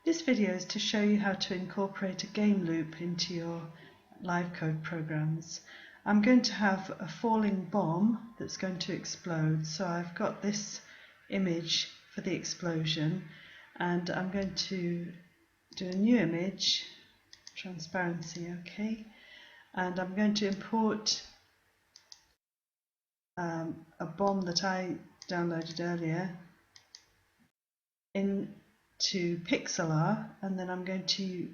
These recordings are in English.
This video is to show you how to incorporate a game loop into your live code programs. I'm going to have a falling bomb that's going to explode, so I've got this image for the explosion, and I'm going to do a new image, transparency, okay, and I'm going to import a bomb that I downloaded earlier into Pixlr, and then I'm going to,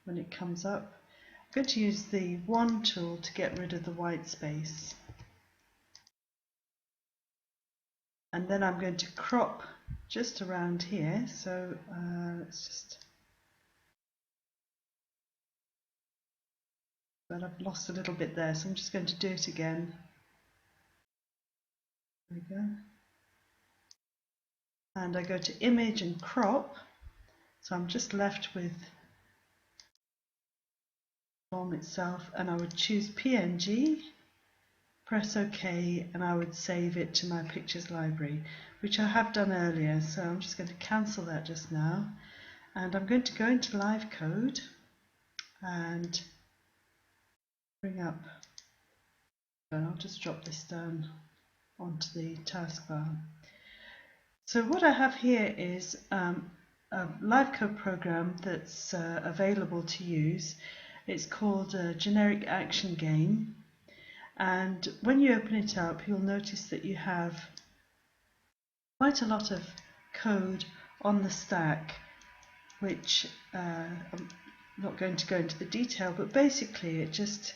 when it comes up, I'm going to use the wand tool to get rid of the white space. And then I'm going to crop just around here, so let's just, but I've lost a little bit there, so I'm just going to do it again. There we go. And I go to image and crop, so I'm just left with the bomb itself, and I would choose PNG, press OK, and I would save it to my pictures library, which I have done earlier, so I'm just going to cancel that just now, and I'm going to go into live code and bring up, and I'll just drop this down onto the taskbar. So what I have here is a live code program that's available to use. It's called a generic action game, and when you open it up you'll notice that you have quite a lot of code on the stack, which I'm not going to go into the detail, but basically it just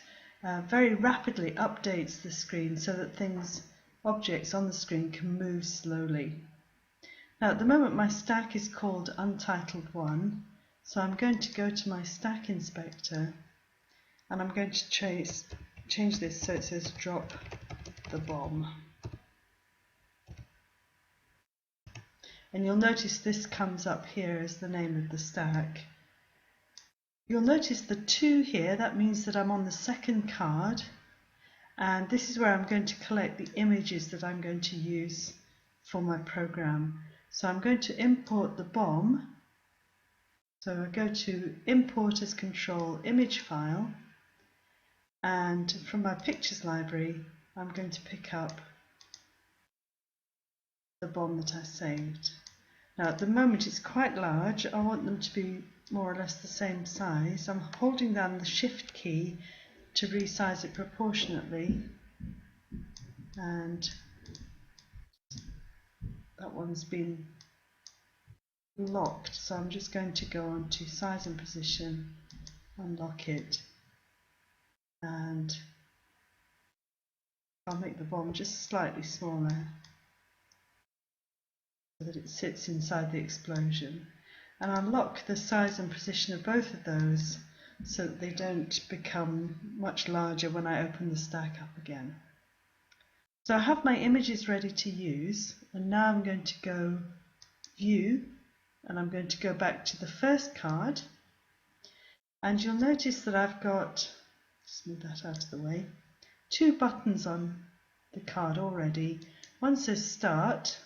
very rapidly updates the screen so that objects on the screen can move slowly. Now at the moment my stack is called Untitled1, so I'm going to go to my stack inspector and I'm going to change this so it says drop the bomb. And you'll notice this comes up here as the name of the stack. You'll notice the 2 here, that means that I'm on the second card, and this is where I'm going to collect the images that I'm going to use for my program. So I'm going to import the bomb, so I go to import as control image file, and from my pictures library I'm going to pick up the bomb that I saved. Now at the moment it's quite large, I want them to be more or less the same size. I'm holding down the shift key to resize it proportionately, and that one's been locked, so I'm just going to go on to size and position, unlock it, and I'll make the bomb just slightly smaller so that it sits inside the explosion, and I'll lock the size and position of both of those so that they don't become much larger when I open the stack up again. So I have my images ready to use, and now I'm going to go view, and I'm going to go back to the first card, and you'll notice that I've got, just move that out of the way, 2 buttons on the card already. One says start,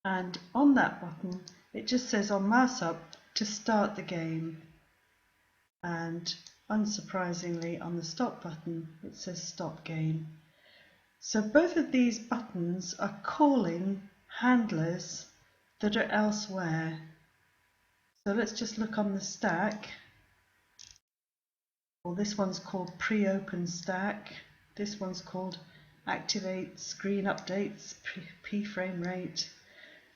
and on that button it just says on mouse up to start the game, and unsurprisingly on the stop button it says stop game. So both of these buttons are calling handlers that are elsewhere. So let's just look on the stack. Well, this one's called pre-open stack, this one's called activate screen updates, p frame rate.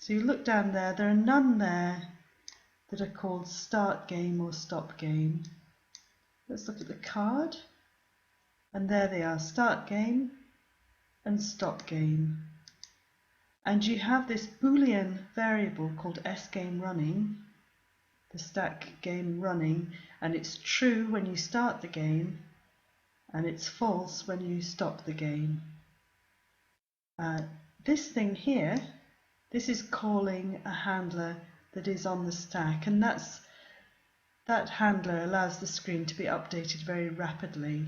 So you look down there, there are none there that are called start game or stop game. Let's look at the card, and there they are, start game and stop game. And you have this Boolean variable called sGame running, the stack game running, and it's true when you start the game and it's false when you stop the game. This thing here, this is calling a handler that is on the stack, and that handler allows the screen to be updated very rapidly,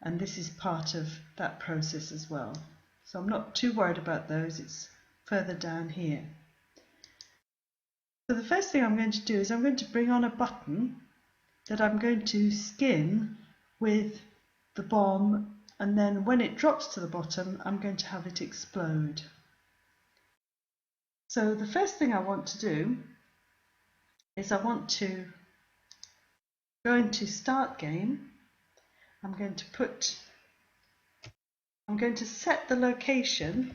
and this is part of that process as well. So I'm not too worried about those. It's further down here. So the first thing I'm going to do is I'm going to bring on a button that I'm going to skin with the bomb, and then when it drops to the bottom I'm going to have it explode. So the first thing I want to do is I want to go into Start Game. I'm going to set the location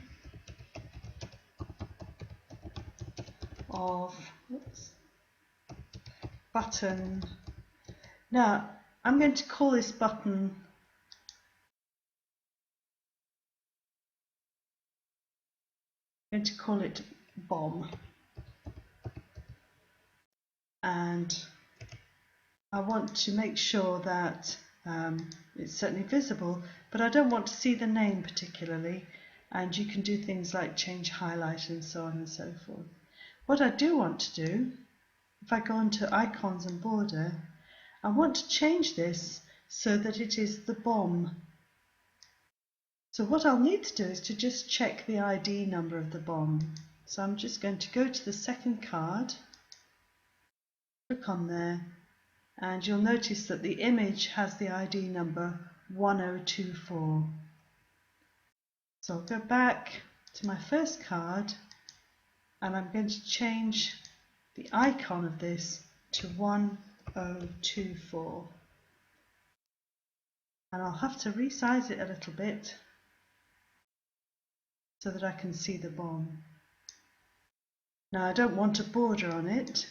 of button. Now I'm going to call this button bomb, and I want to make sure that it's certainly visible, but I don't want to see the name particularly, and you can do things like change highlight and so on and so forth. What I do want to do, if I go into icons and border, I want to change this so that it is the bomb. So what I'll need to do is to just check the ID number of the bomb. So I'm just going to go to the second card, click on there, and you'll notice that the image has the ID number 1024. So I'll go back to my first card and I'm going to change the icon of this to 1024. And I'll have to resize it a little bit so that I can see the bomb. Now I don't want a border on it.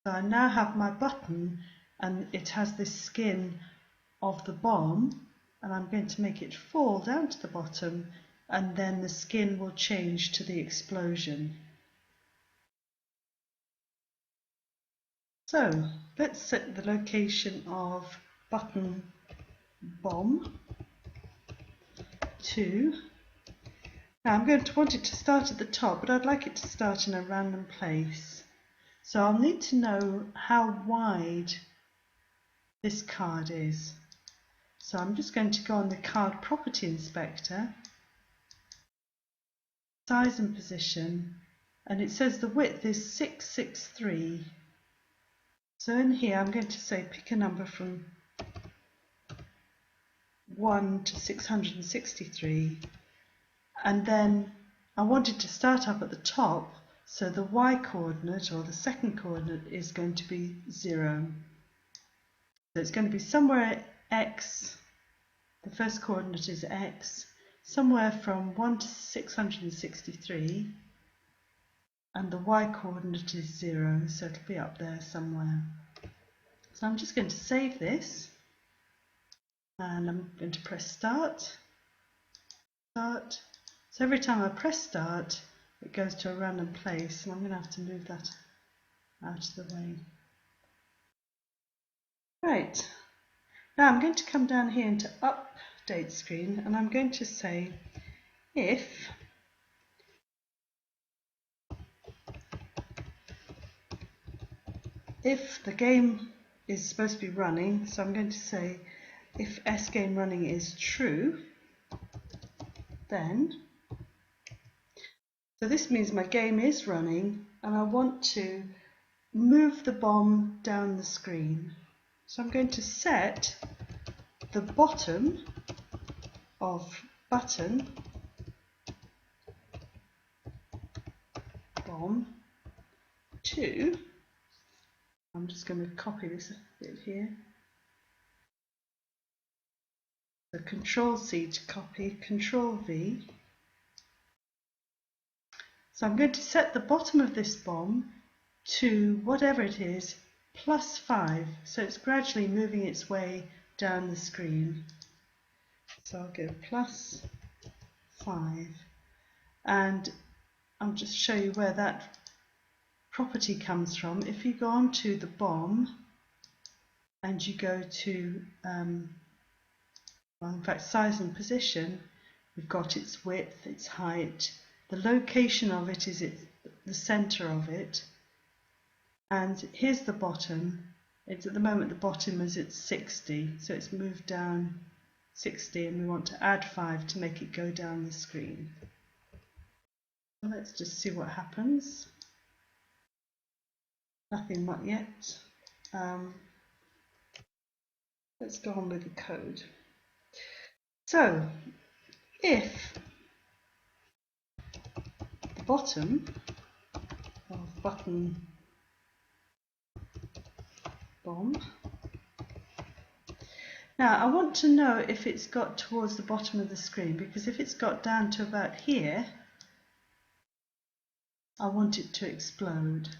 So I now have my button and it has this skin of the bomb, and I'm going to make it fall down to the bottom, and then the skin will change to the explosion. So let's set the location of button bomb to, now I'm going to want it to start at the top, but I'd like it to start in a random place. So I'll need to know how wide this card is. So I'm just going to go on the card property inspector, size and position, and it says the width is 663. So in here I'm going to say pick a number from 1 to 663, and then I want it to start up at the top, so the y coordinate, or the second coordinate, is going to be 0. So it's going to be somewhere x, the first coordinate is x, somewhere from 1 to 663, and the y coordinate is 0, so it'll be up there somewhere. So I'm just going to save this, and I'm going to press start. So every time I press start, it goes to a random place, and I'm going to have to move that out of the way. Right, now I'm going to come down here into update screen, and I'm going to say if the game is supposed to be running, so I'm going to say if sGame running is true, then, so this means my game is running and I want to move the bomb down the screen. So I'm going to set the bottom of button bomb to, I'm just going to copy this bit here. So Control C to copy, Control V. So I'm going to set the bottom of this bomb to whatever it is, +5. So it's gradually moving its way down the screen. So I'll go +5. And I'll just show you where that property comes from. If you go on to the bomb and you go to well, in fact, size and position, we've got its width, its height, the location of it is the center of it, and here's the bottom. It's at the moment the bottom is at 60, so it's moved down 60, and we want to add 5 to make it go down the screen. Let's just see what happens. Nothing not yet. Let's go on with the code. So, if the bottom of button bomb, now I want to know if it's got towards the bottom of the screen, because if it's got down to about here, I want it to explode.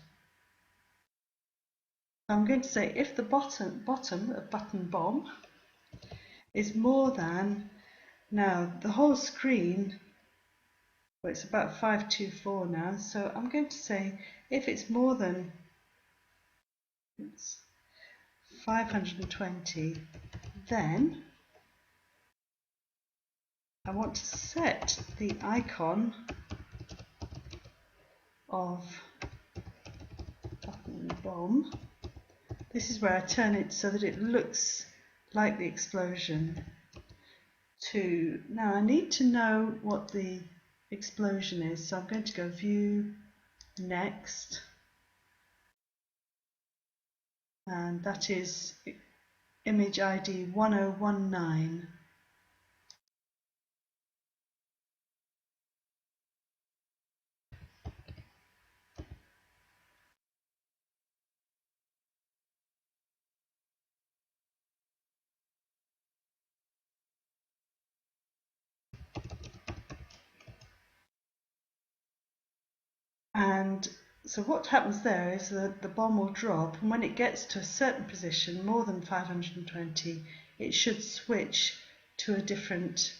I'm going to say if the bottom of button bomb is more than, now the whole screen, well, it's about 524 now, so I'm going to say if it's more than 520, then I want to set the icon of button bomb. This is where I turn it so that it looks like the explosion. To, now I need to know what the explosion is, so I'm going to go View, Next, and that is image ID 1019. And so what happens there is that the bomb will drop, and when it gets to a certain position, more than 520, it should switch to a different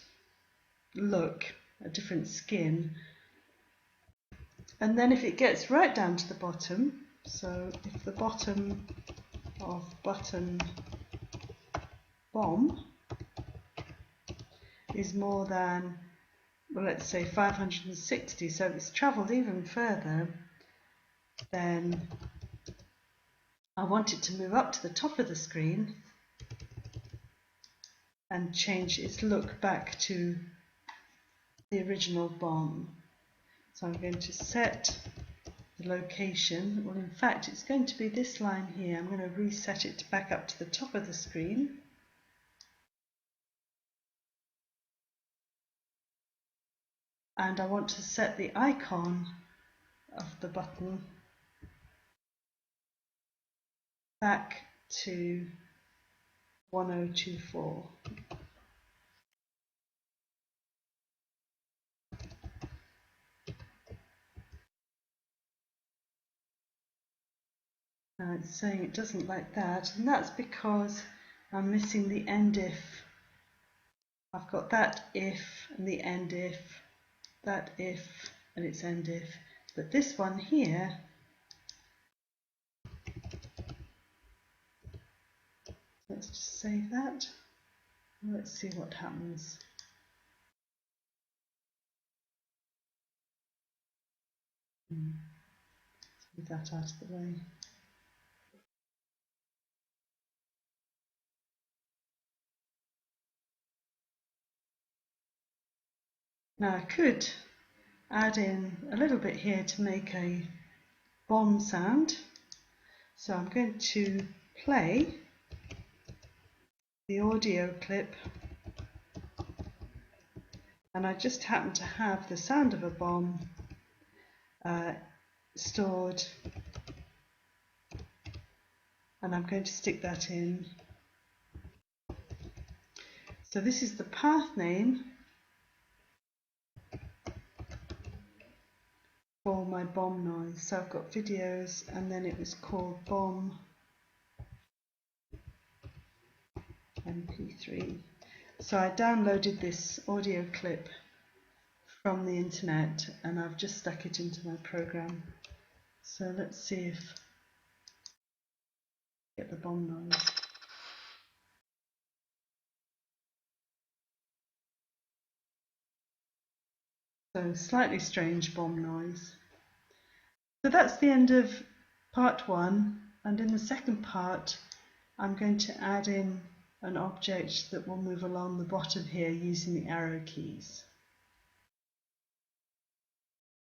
look, a different skin. And then if it gets right down to the bottom, so if the bottom of button bomb is more than, well, let's say 560, so if it's travelled even further, then I want it to move up to the top of the screen and change its look back to the original bomb. So I'm going to set the location, well in fact it's going to be this line here. I'm going to reset it back up to the top of the screen. And I want to set the icon of the button back to 1024. Now it's saying it doesn't like that, and that's because I'm missing the end if. I've got that if and the end if, that if and its end if, but this one here, let's just save that. Let's see what happens. Let's move that out of the way. Now I could add in a little bit here to make a bomb sound. So I'm going to play the audio clip, and I just happen to have the sound of a bomb stored, and I'm going to stick that in. So this is the path name for my bomb noise. So I've got videos, and then it was called bomb MP3. So I downloaded this audio clip from the internet and I've just stuck it into my program. So let's see if I get the bomb noise. So slightly strange bomb noise. So that's the end of part one, and in the second part I'm going to add in an object that will move along the bottom here using the arrow keys.